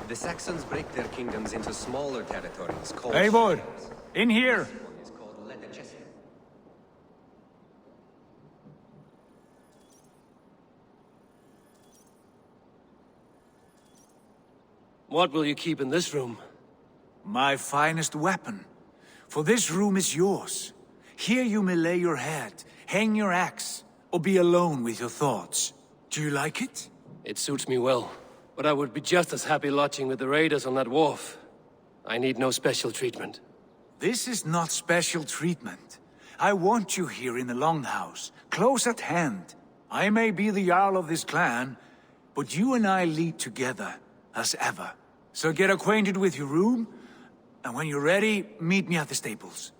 The Saxons break their kingdoms into smaller territories called... Eivor! In here! This one is called Leatherchester. What will you keep in this room? My finest weapon. For this room is yours. Here you may lay your head, hang your axe, or be alone with your thoughts. Do you like it? It suits me well, but I would be just as happy lodging with the raiders on that wharf. I need no special treatment. This is not special treatment. I want you here in the Longhouse, close at hand. I may be the Jarl of this clan, but you and I lead together, as ever. So get acquainted with your room, and when you're ready, meet me at the stables.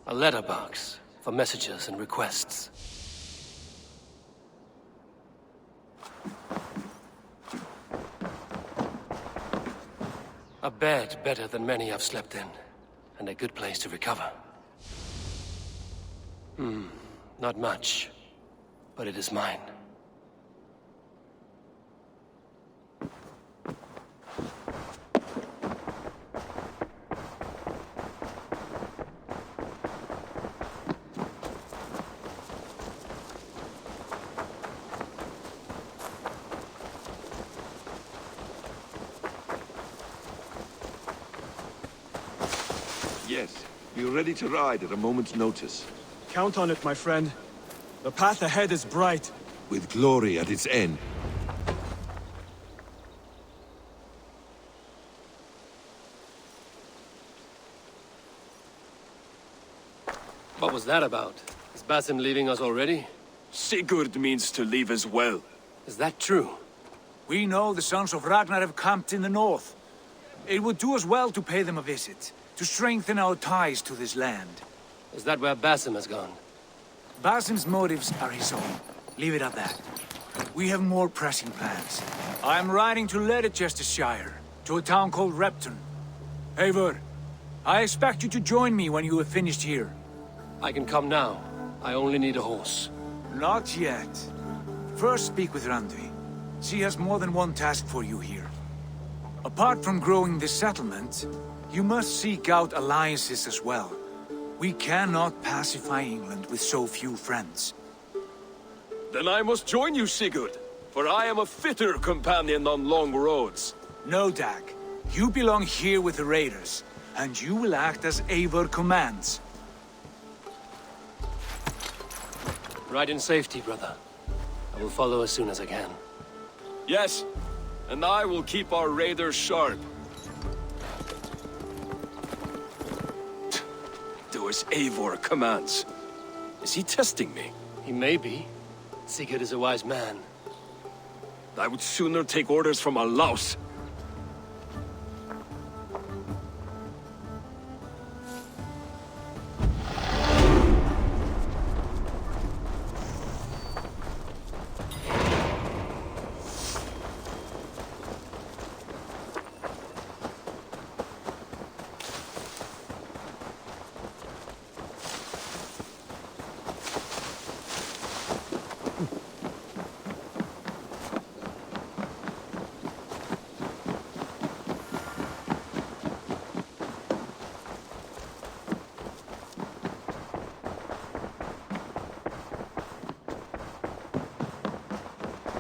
A letterbox for messages and requests. A bed better than many I've slept in, and a good place to recover. Not much, but it is mine. Yes, be ready to ride at a moment's notice. Count on it, my friend. The path ahead is bright. With glory at its end. What was that about? Is Basim leaving us already? Sigurd means to leave as well. Is that true? We know the sons of Ragnar have camped in the north. It would do us well to pay them a visit, to strengthen our ties to this land. Is that where Basim has gone? Basim's motives are his own. Leave it at that. We have more pressing plans. I'm riding to Leicestershire, to a town called Repton. Eivor, I expect you to join me when you have finished here. I can come now. I only need a horse. Not yet. First speak with Randvi. She has more than one task for you here. Apart from growing this settlement, you must seek out alliances as well. We cannot pacify England with so few friends. Then I must join you, Sigurd, for I am a fitter companion on long roads. No, Dag. You belong here with the raiders, and you will act as Eivor commands. Ride in safety, brother. I will follow as soon as I can. Yes, and I will keep our raiders sharp. Do as Eivor commands. Is he testing me? He may be. Sigurd is a wise man. I would sooner take orders from a louse.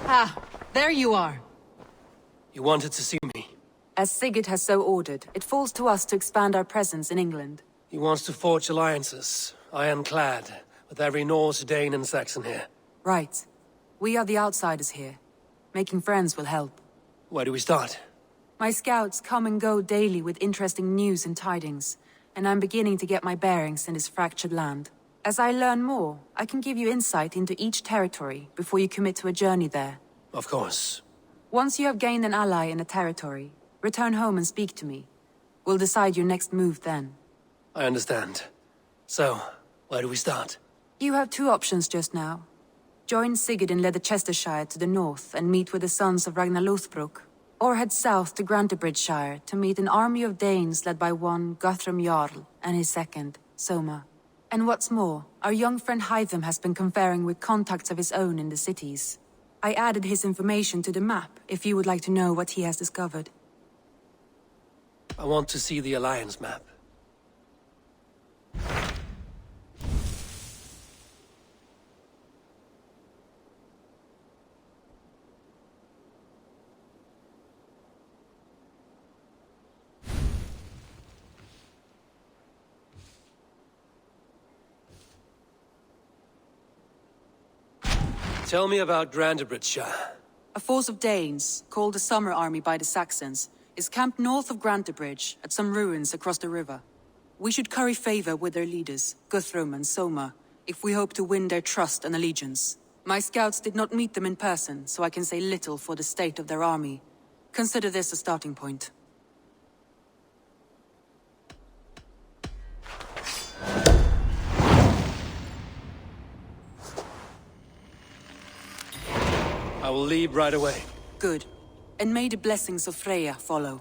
Ah, there you are. You wanted to see me? As Sigurd has so ordered, it falls to us to expand our presence in England. He wants to forge alliances, ironclad, with every Norse, Dane and Saxon here. Right. We are the outsiders here. Making friends will help. Where do we start? My scouts come and go daily with interesting news and tidings, and I'm beginning to get my bearings in this fractured land. As I learn more, I can give you insight into each territory before you commit to a journey there. Of course. Once you have gained an ally in a territory, return home and speak to me. We'll decide your next move then. I understand. So, where do we start? You have two options just now. Join Sigurd in Leicestershire to the north and meet with the sons of Ragnar Lothbrok, or head south to Grantebridgeshire to meet an army of Danes led by one Guthrum Jarl and his second, Soma. And what's more, our young friend Hytham has been conferring with contacts of his own in the cities. I added his information to the map if you would like to know what he has discovered. I want to see the Alliance map. Tell me about Grantebridgeshire. A force of Danes, called the Summer Army by the Saxons, is camped north of Grantebridge at some ruins across the river. We should curry favor with their leaders, Guthrum and Soma, if we hope to win their trust and allegiance. My scouts did not meet them in person, so I can say little for the state of their army. Consider this a starting point. I will leave right away. Good. And may the blessings of Freya follow.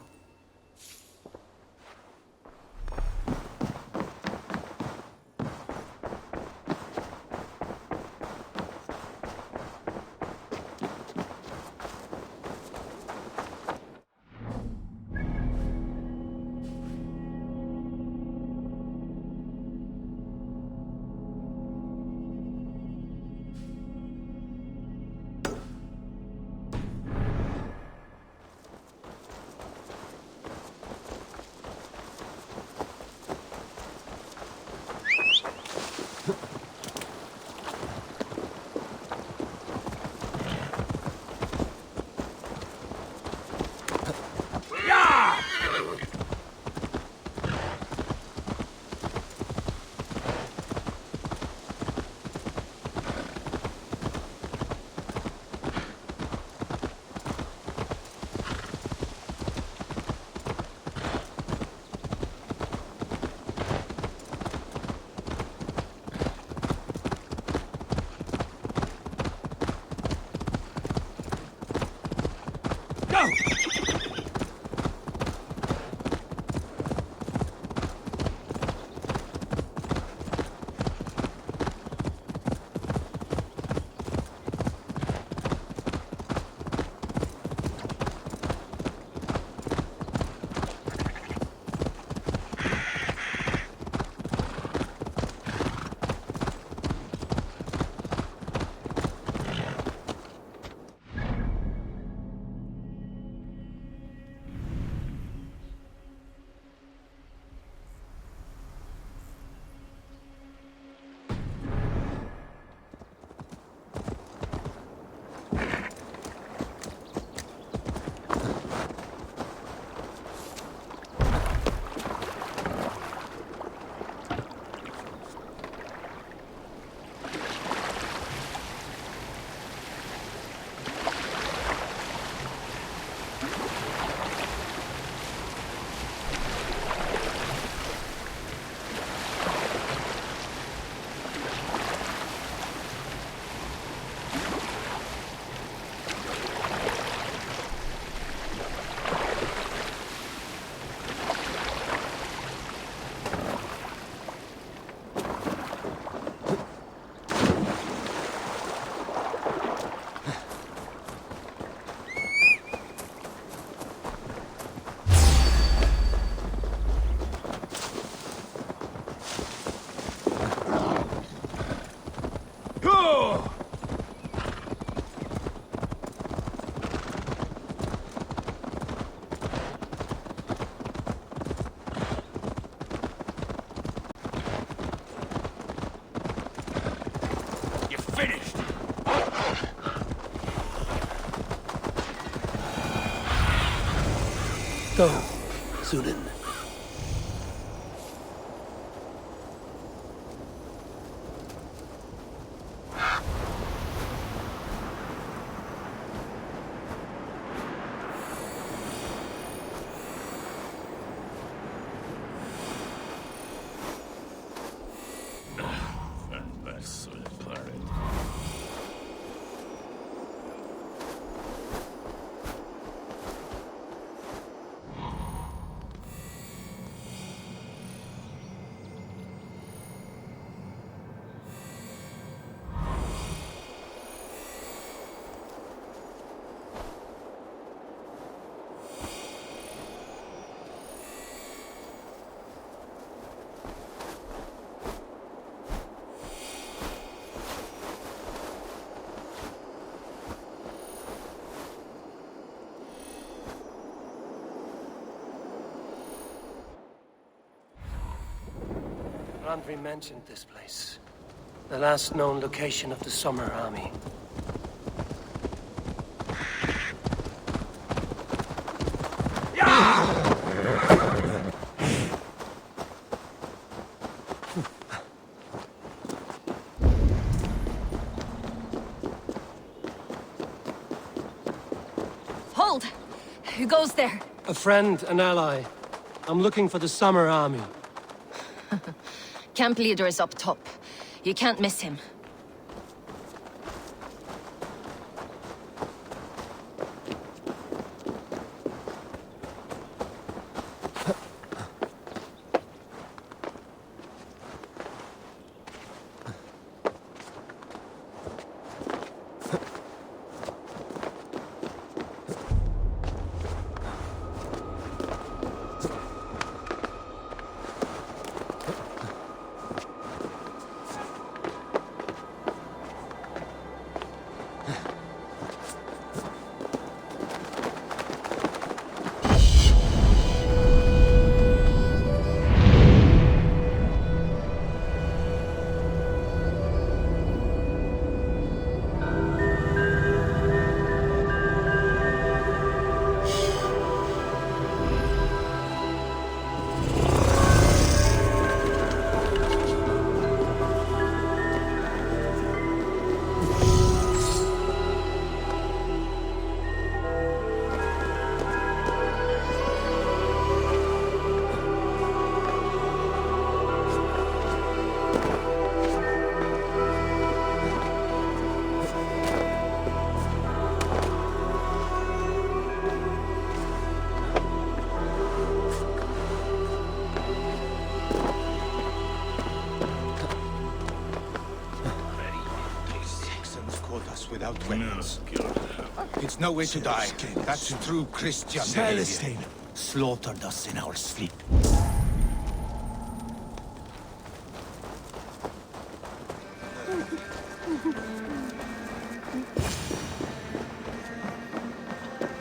Go, Sunan. Randvi mentioned this place. The last known location of the Summer Army. Hold! Who goes there? A friend, an ally. I'm looking for the Summer Army. Camp leader is up top. You can't miss him. Without weapons. It's no way to die. That's true Christian behavior. Slaughtered us in our sleep.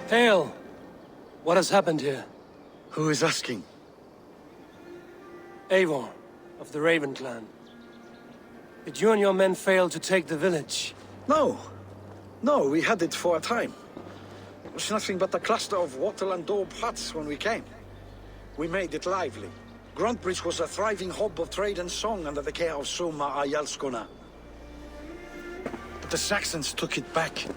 Hail! What has happened here? Who is asking? Eivor, of the Raven clan. Did you and your men fail to take the village? No. No, we had it for a time. It was nothing but a cluster of wattle and daub huts when we came. We made it lively. Gruntbridge was a thriving hub of trade and song under the care of Soma Ayalskona. But the Saxons took it back.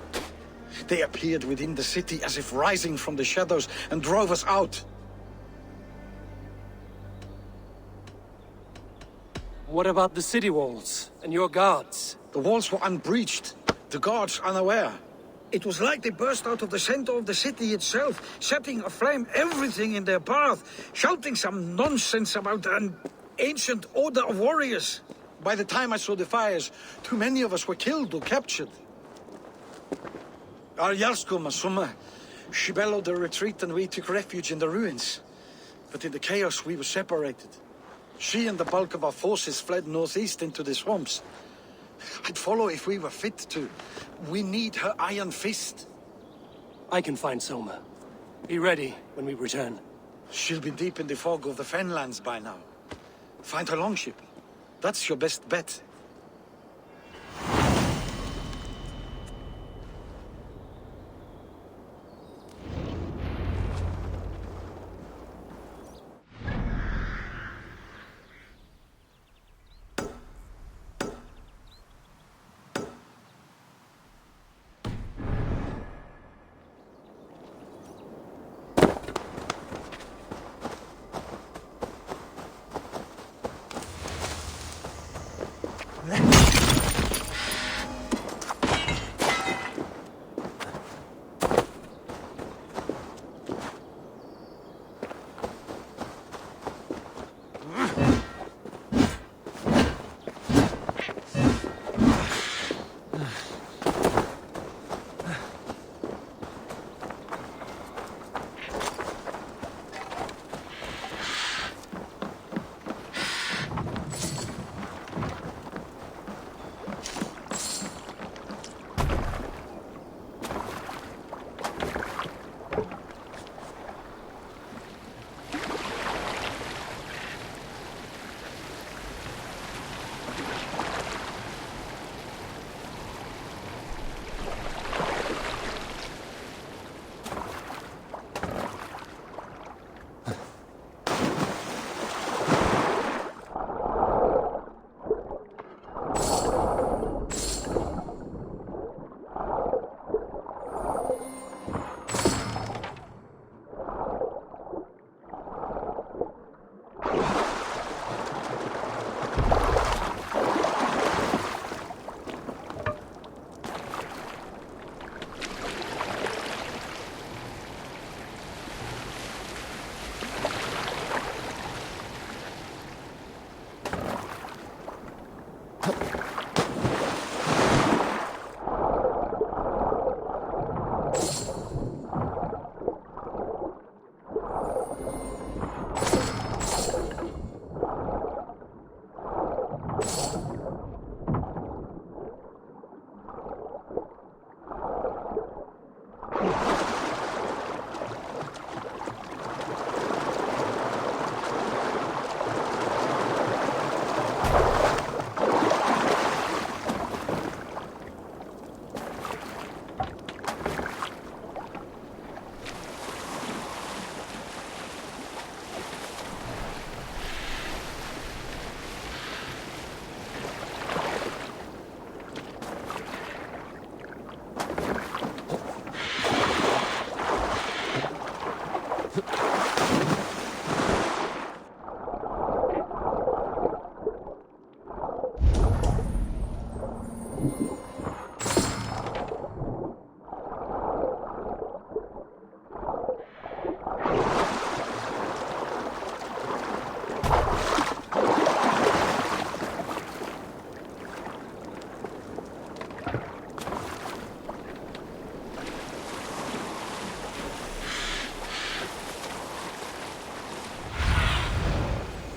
They appeared within the city as if rising from the shadows and drove us out. What about the city walls and your guards? The walls were unbreached, the guards unaware. It was like they burst out of the center of the city itself, setting aflame everything in their path, shouting some nonsense about an ancient order of warriors. By the time I saw the fires, too many of us were killed or captured. Our Yarsko Masuma, she bellowed the retreat and we took refuge in the ruins. But in the chaos we were separated. She and the bulk of our forces fled northeast into the swamps. I'd follow if we were fit to. We need her iron fist. I can find Soma. Be ready when we return. She'll be deep in the fog of the Fenlands by now. Find her longship. That's your best bet.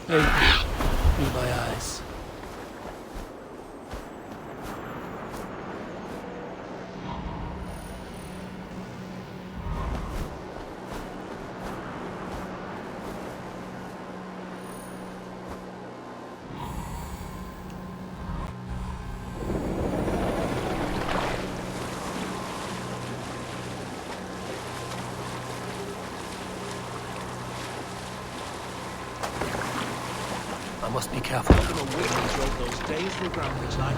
Hey, in my eyes. I must be careful. Those days were grounded like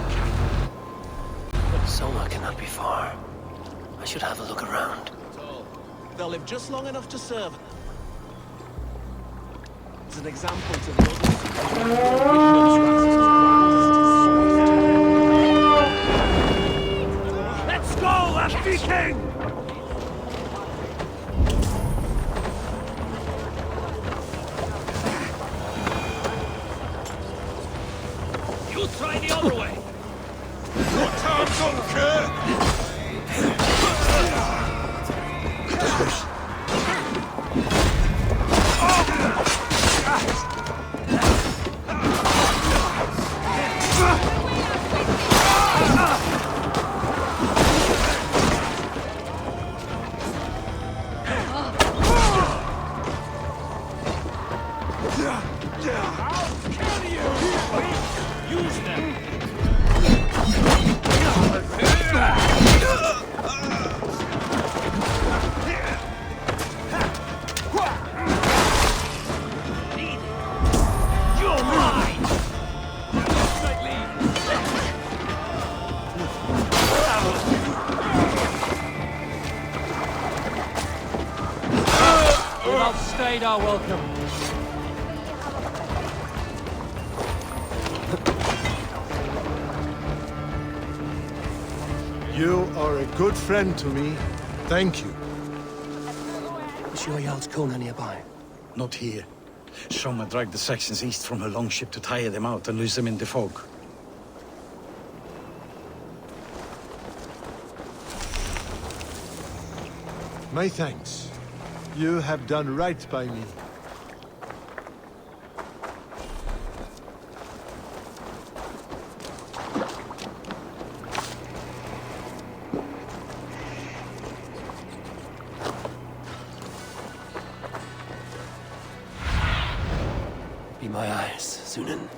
Soma cannot be far. I should have a look around. they'll live just long enough to serve. As an example to the others. Let's go, Viking! You try the other way! Your time's up, Kerr! Use them! You're mine! We've outstayed our welcome. You are a good friend to me. Thank you. Is your Jarl's Kona nearby? Not here. Soma dragged the Saxons east from her longship to tire them out and lose them in the fog. My thanks. You have done right by me. Be my eyes, Sunan.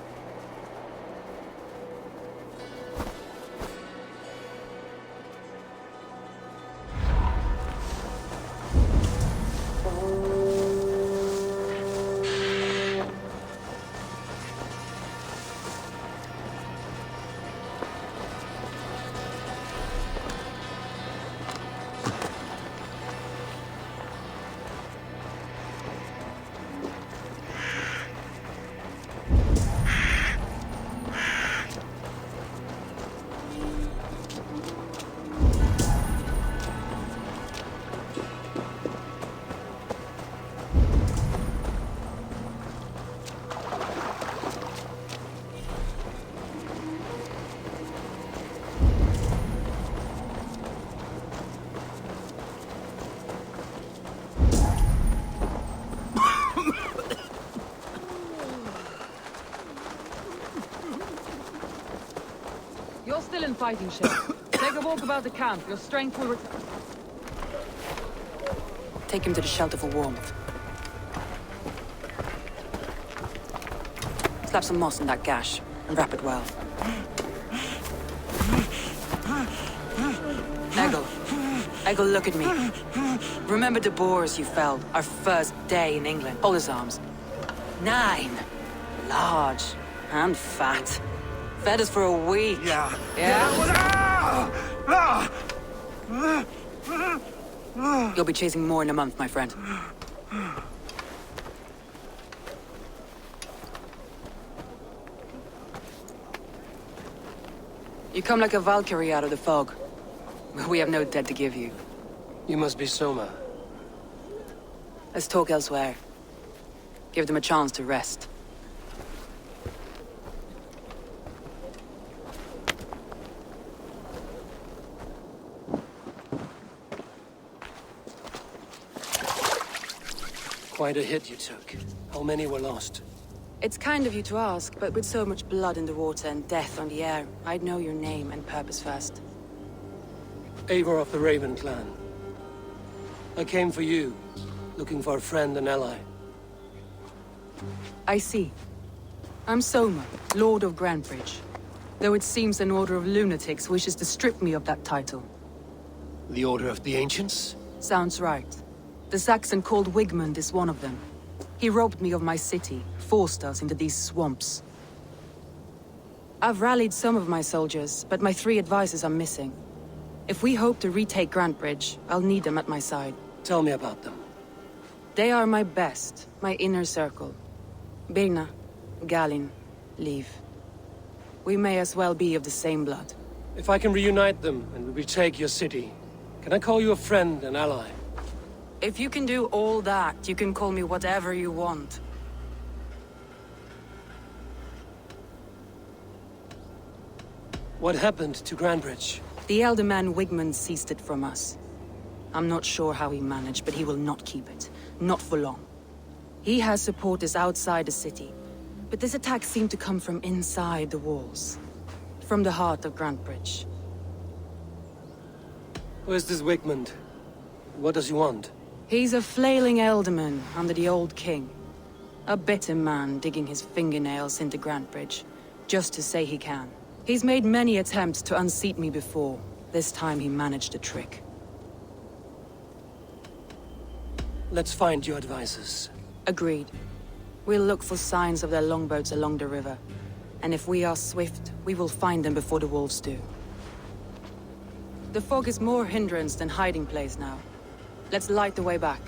You're still in fighting shape. Take a walk about the camp. Your strength will return. Take him to the shelter for warmth. Slap some moss in that gash, and wrap it well. Eggle, look at me. Remember the boars you felled, our first day in England? Hold his arms. 9. Large. And fat. Fed us for a week. Yeah. You'll be chasing more in a month, my friend. You come like a Valkyrie out of the fog. We have no debt to give you. You must be Soma. Let's talk elsewhere. Give them a chance to rest. Quite a hit you took. How many were lost? It's kind of you to ask, but with so much blood in the water and death on the air, I'd know your name and purpose first. Eivor of the Raven clan. I came for you, looking for a friend and ally. I see. I'm Soma, Lord of Grantebridge. Though it seems an order of lunatics wishes to strip me of that title. The Order of the Ancients? Sounds right. The Saxon called Wigmund is one of them. He robbed me of my city, forced us into these swamps. I've rallied some of my soldiers, but my 3 advisors are missing. If we hope to retake Grantebridge, I'll need them at my side. Tell me about them. They are my best, my inner circle. Birna, Galin, Liv. We may as well be of the same blood. If I can reunite them and retake your city, can I call you a friend and ally? If you can do all that, you can call me whatever you want. What happened to Grantebridge? The elder man Wigmund seized it from us. I'm not sure how he managed, but he will not keep it. Not for long. He has supporters outside the city, but this attack seemed to come from inside the walls. From the heart of Grantebridge. Who is this Wigmund? What does he want? He's a flailing elderman under the old king. A bitter man digging his fingernails into Grantebridge, just to say he can. He's made many attempts to unseat me before. This time he managed a trick. Let's find your advisors. Agreed. We'll look for signs of their longboats along the river. And if we are swift, we will find them before the wolves do. The fog is more hindrance than hiding place now. Let's light the way back.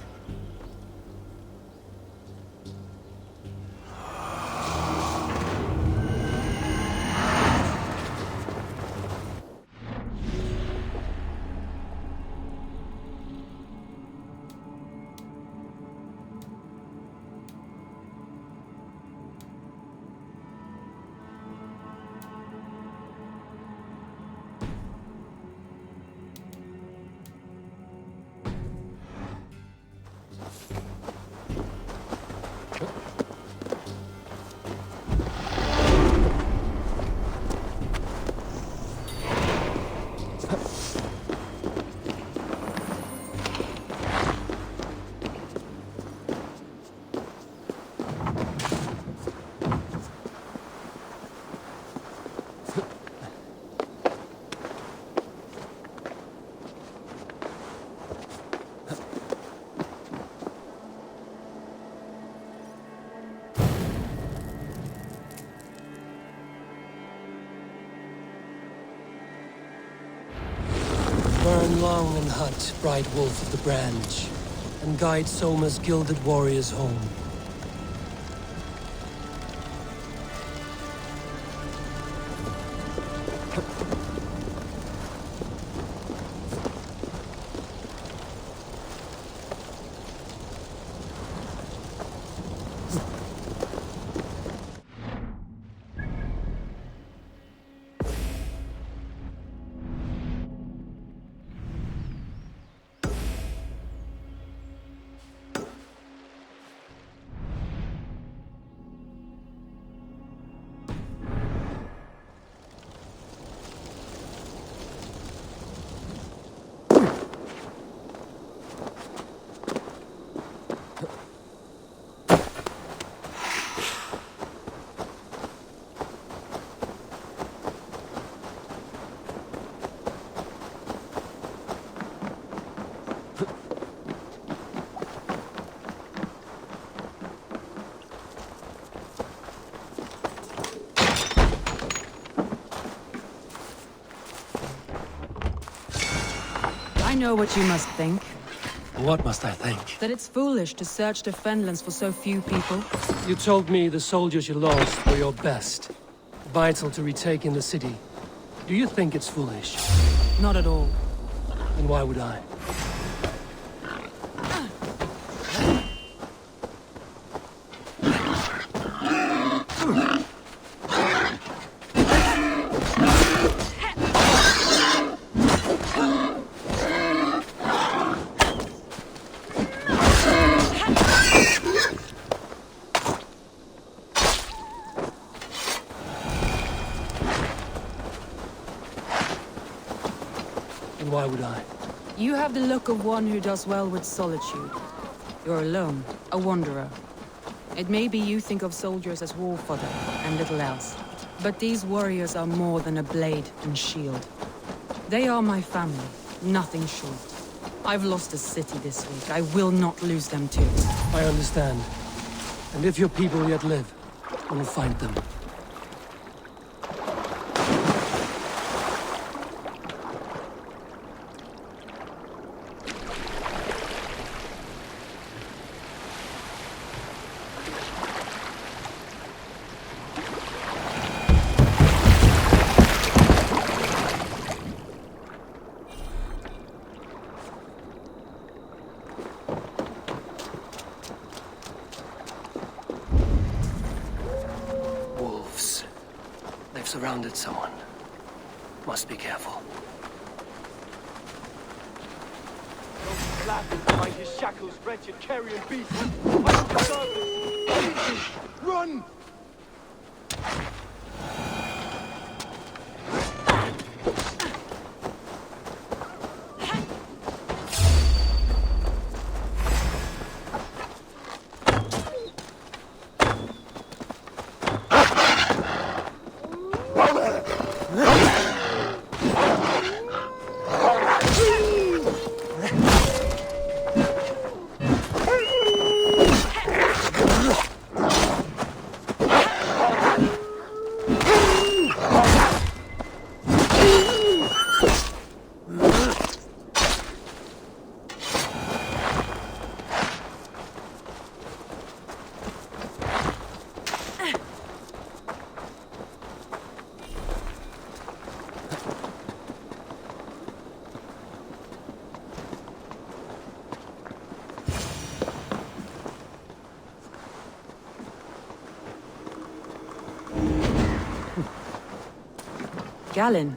Burn long and hot, bright wolf of the branch, and guide Soma's gilded warriors home. I know what you must think. What must I think? That it's foolish to search the Fenlands for so few people. You told me the soldiers you lost were your best. Vital to retaking the city. Do you think it's foolish? Not at all. Then why would I? And why would I? You have the look of one who does well with solitude. You're alone, a wanderer. It may be you think of soldiers as war fodder and little else. But these warriors are more than a blade and shield. They are my family, nothing short. I've lost a city this week. I will not lose them too. I understand. And if your people yet live, we'll find them. Wolves. They've surrounded someone. Must be careful. Behind his shackles, wretched carrion beast. Run! Galen,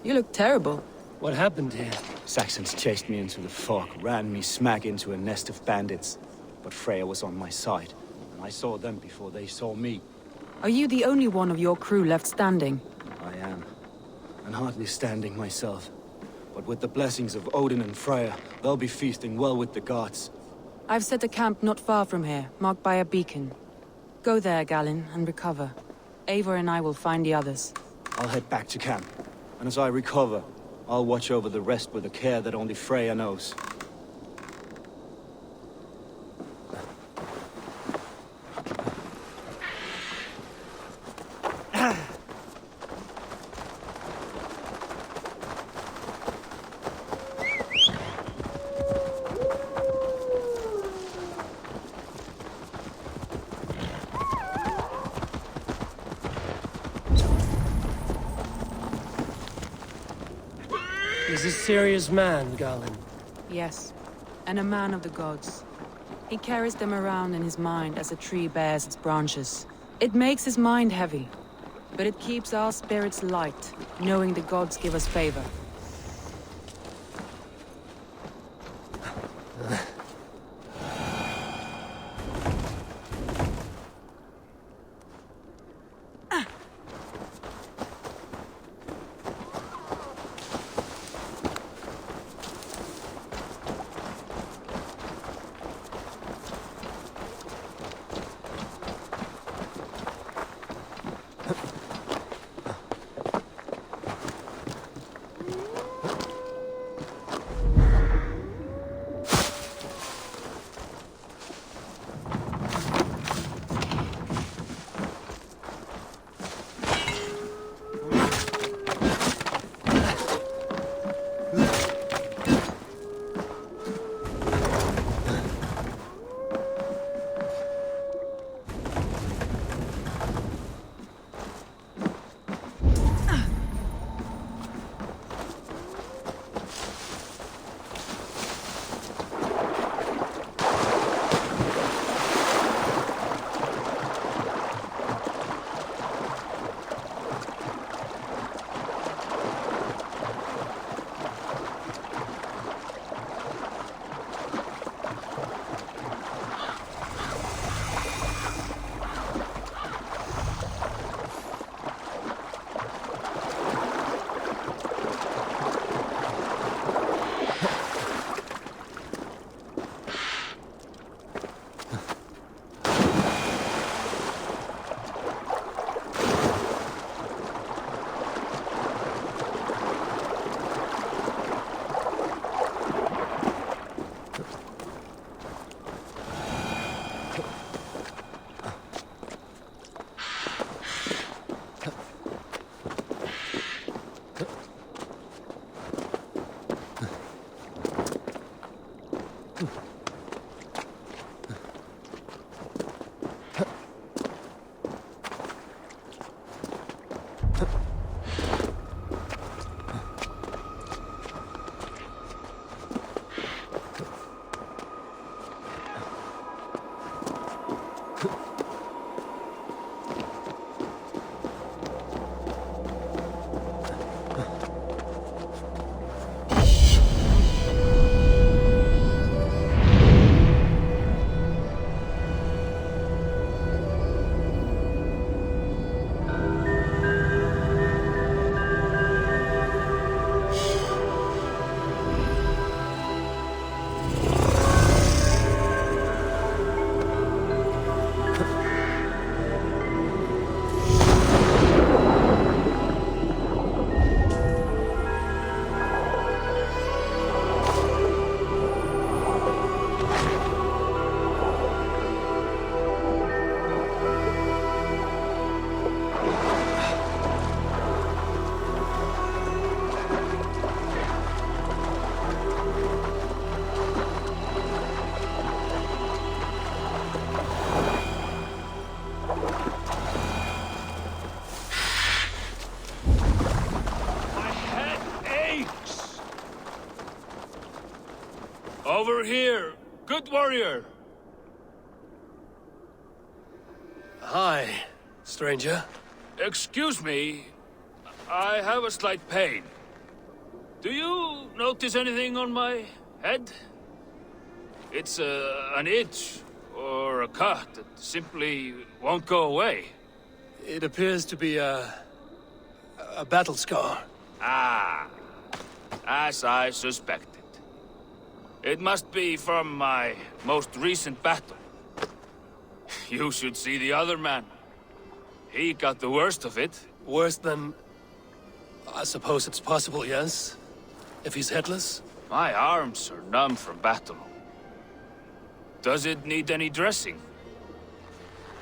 you look terrible. What happened here? Saxons chased me into the fog, ran me smack into a nest of bandits. But Freya was on my side, and I saw them before they saw me. Are you the only one of your crew left standing? I am. And hardly standing myself. But with the blessings of Odin and Freya, they'll be feasting well with the gods. I've set a camp not far from here, marked by a beacon. Go there, Galen, and recover. Eivor and I will find the others. I'll head back to camp. And as I recover, I'll watch over the rest with a care that only Freya knows. He's a serious man, Galen. Yes, and a man of the gods. He carries them around in his mind as a tree bears its branches. It makes his mind heavy, but it keeps our spirits light, knowing the gods give us favor. Over here, good warrior. Hi, stranger. Excuse me, I have a slight pain. Do you notice anything on my head? It's an itch or a cut that simply won't go away. It appears to be a battle scar. Ah, as I suspected. It must be from my most recent battle. You should see the other man. He got the worst of it. Worse than... I suppose it's possible, yes? If he's headless? My arms are numb from battle. Does it need any dressing?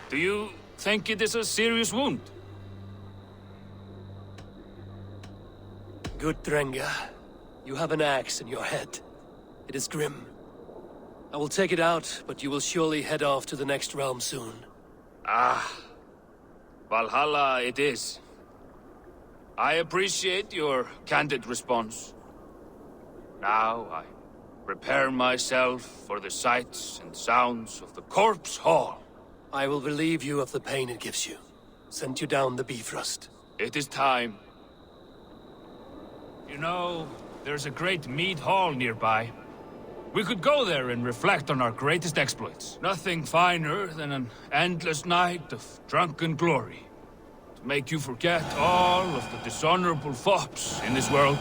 Do you think it is a serious wound? Good, Drenga. You have an axe in your head. It is grim. I will take it out, but you will surely head off to the next realm soon. Ah, Valhalla it is. I appreciate your candid response. Now I prepare myself for the sights and sounds of the Corpse Hall. I will relieve you of the pain it gives you. Send you down the Bifrost. It is time. You know, there's a great mead hall nearby. We could go there and reflect on our greatest exploits. Nothing finer than an endless night of drunken glory. To make you forget all of the dishonorable fops in this world.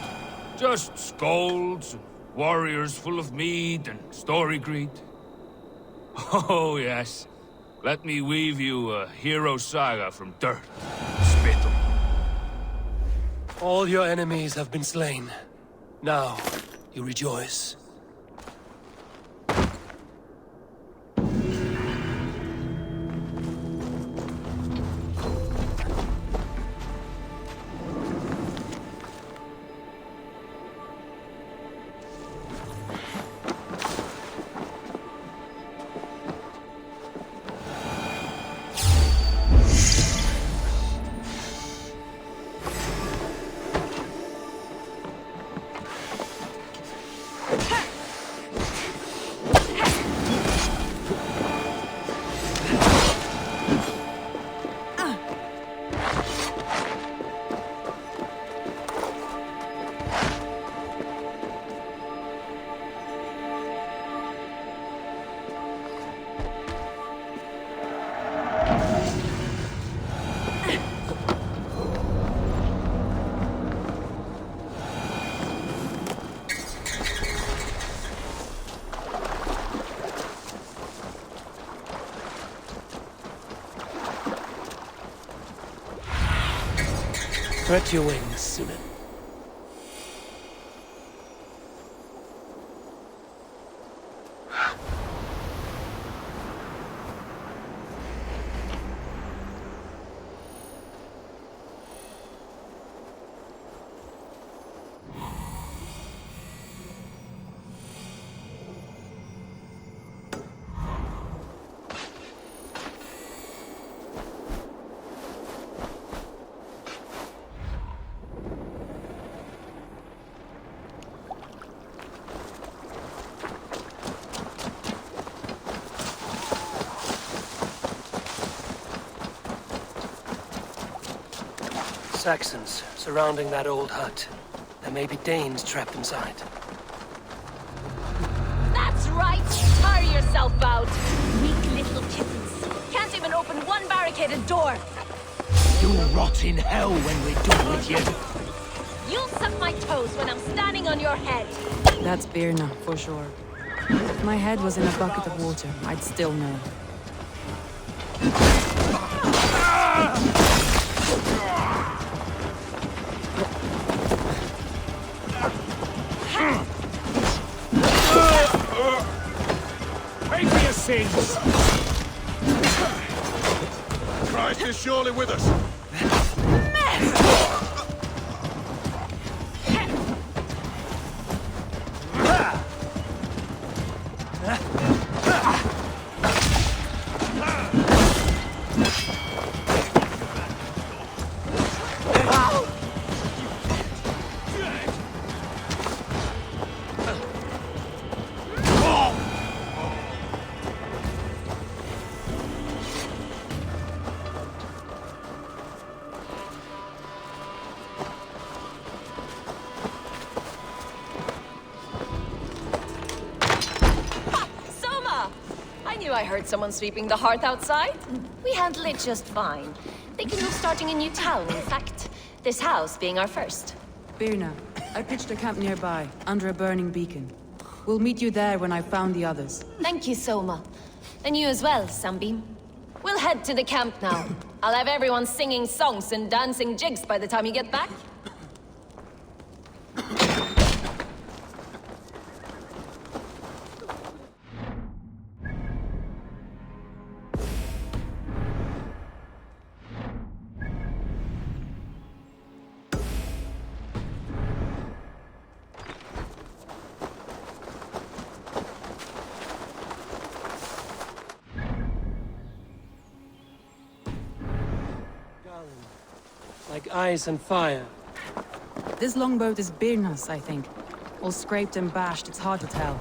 Just scolds and warriors full of mead and story greed. Oh yes, let me weave you a hero saga from dirt, spittle. All your enemies have been slain. Now, you rejoice. Spread your wings, Sunan. Saxons surrounding that old hut. There may be Danes trapped inside. That's right! Tire yourself out! Weak little kittens. Can't even open one barricaded door! You rot in hell when we're done with you! You'll suck my toes when I'm standing on your head! That's Birna, for sure. If my head was in a bucket of water, I'd still know. Pay for your sins! Christ is surely with us. I heard someone sweeping the hearth outside. We handle it just fine. Thinking of starting a new town, in fact. This house being our first. Birna, I pitched a camp nearby, under a burning beacon. We'll meet you there when I've found the others. Thank you, Soma. And you as well, Sunbeam. We'll head to the camp now. I'll have everyone singing songs and dancing jigs by the time you get back. Like ice and fire. This longboat is Birna's, I think. All scraped and bashed, it's hard to tell.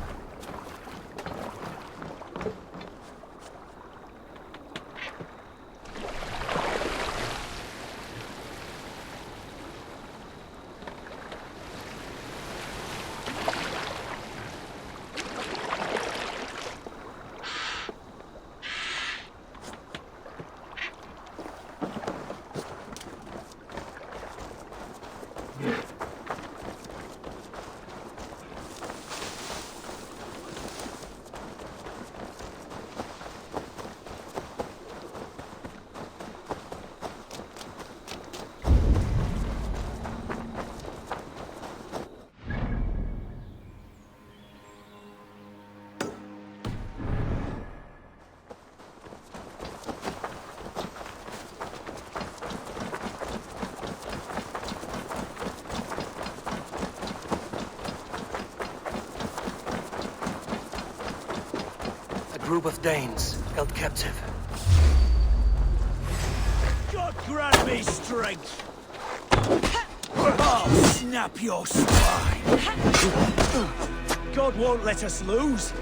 Group of Danes held captive. God grant me strength! I'll snap your spine! God won't let us lose!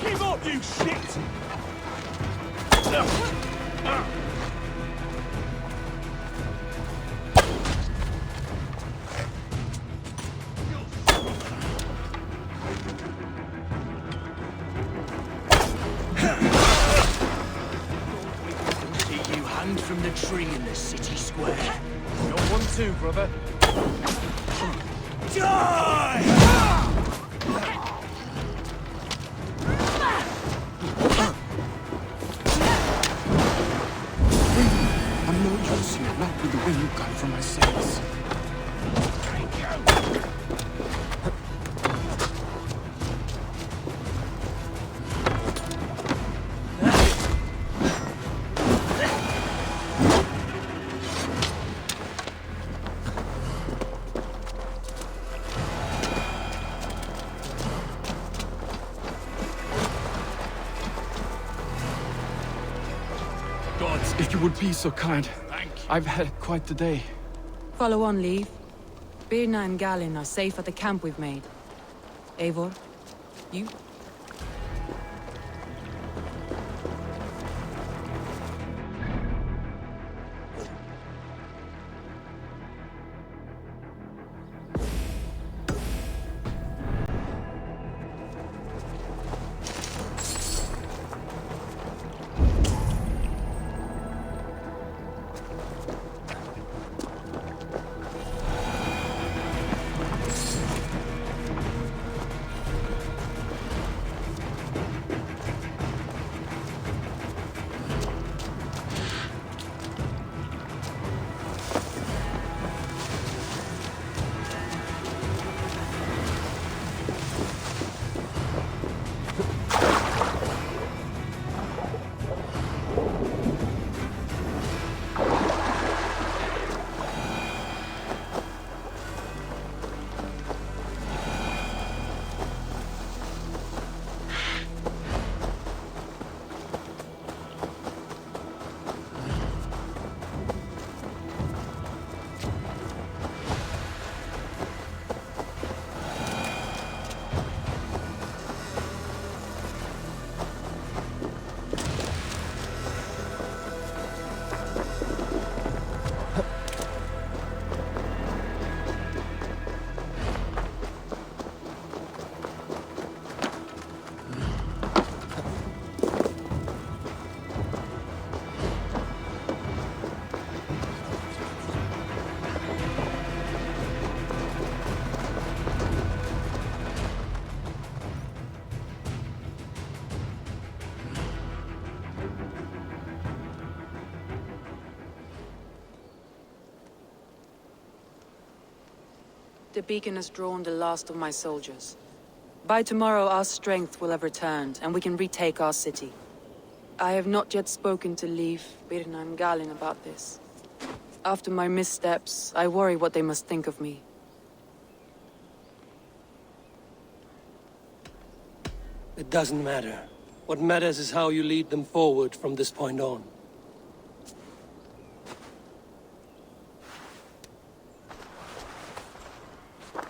Give up, you shit! From the tree in the city square. You're one too, brother. Die! I'm no use here, not with the wind you got from my sails. If you would be so kind. Thank you. I've had quite the day. Follow on, Leave. Birna and Galin are safe at the camp we've made. Eivor, You... The beacon has drawn the last of my soldiers. By tomorrow, our strength will have returned, and we can retake our city. I have not yet spoken to Leif, Birna, and Galin about this. After my missteps, I worry what they must think of me. It doesn't matter. What matters is how you lead them forward from this point on.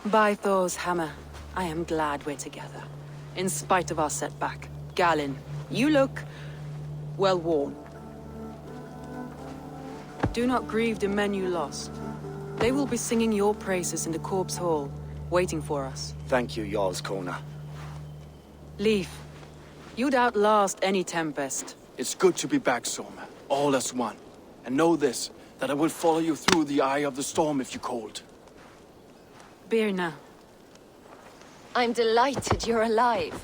By Thor's hammer, I am glad we're together. In spite of our setback. Galin, you look... well worn. Do not grieve the men you lost. They will be singing your praises in the Corpse Hall, waiting for us. Thank you, Jarl's Kona. Leif, you'd outlast any tempest. It's good to be back, Soma. All as one. And know this, that I will follow you through the eye of the storm if you called. Birna. I'm delighted you're alive.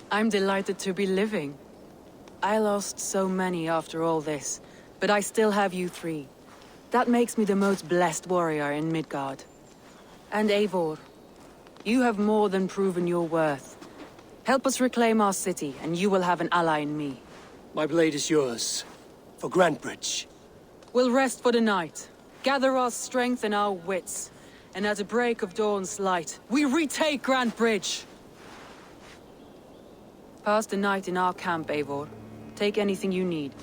I'm delighted to be living. I lost so many after all this, but I still have you three. That makes me the most blessed warrior in Midgard. And Eivor, you have more than proven your worth. Help us reclaim our city, and you will have an ally in me. My blade is yours. For Grantebridge. We'll rest for the night. Gather our strength and our wits. And at the break of dawn's light, we retake Grantebridge! Pass the night in our camp, Eivor. Take anything you need.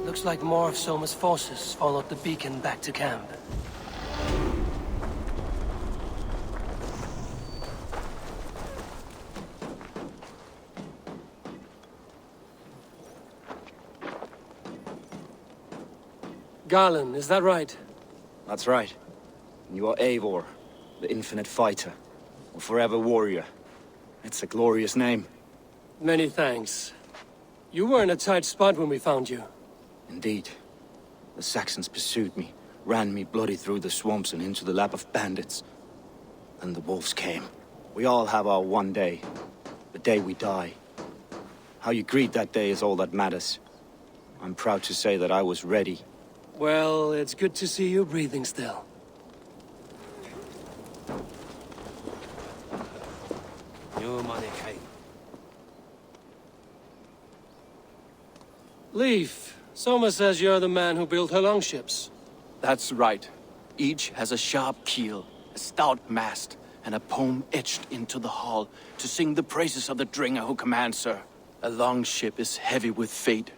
Looks like more of Soma's forces followed the beacon back to camp. Garland, is that right? That's right. You are Eivor, the infinite fighter, or forever warrior. It's a glorious name. Many thanks. You were in a tight spot when we found you. Indeed. The Saxons pursued me, ran me bloody through the swamps and into the lap of bandits. Then the wolves came. We all have our one day. The day we die. How you greet that day is all that matters. I'm proud to say that I was ready. Well, it's good to see you breathing still. Leif, Soma says you're the man who built her longships. That's right. Each has a sharp keel, a stout mast, and a poem etched into the hull to sing the praises of the dringer who commands her. A longship is heavy with fate.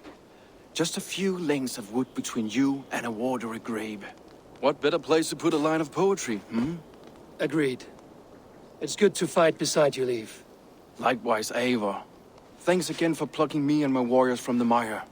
Just a few lengths of wood between you and a watery grave. What better place to put a line of poetry, hmm? Agreed. It's good to fight beside you, Leif. Likewise, Eivor. Thanks again for plucking me and my warriors from the mire.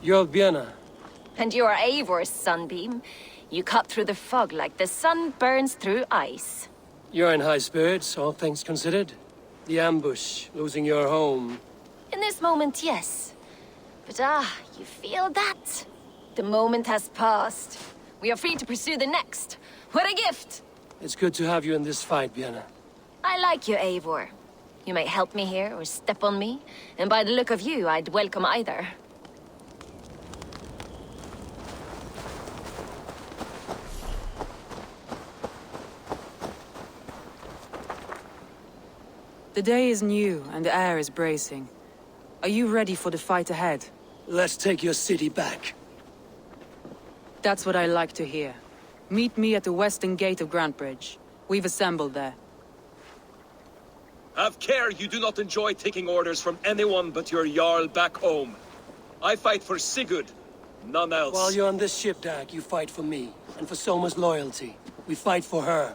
You're Björna. And you're Eivor's sunbeam. You cut through the fog like the sun burns through ice. You're in high spirits, all things considered. The ambush, losing your home. In this moment, yes. But you feel that? The moment has passed. We are free to pursue the next. What a gift! It's good to have you in this fight, Björna. I like you, Eivor. You may help me here or step on me, and by the look of you, I'd welcome either. The day is new, and the air is bracing. Are you ready for the fight ahead? Let's take your city back. That's what I like to hear. Meet me at the western gate of Grantbridge. We've assembled there. Have care you do not enjoy taking orders from anyone but your Jarl back home. I fight for Sigurd, none else. While you're on this ship, Dag, you fight for me, and for Soma's loyalty. We fight for her.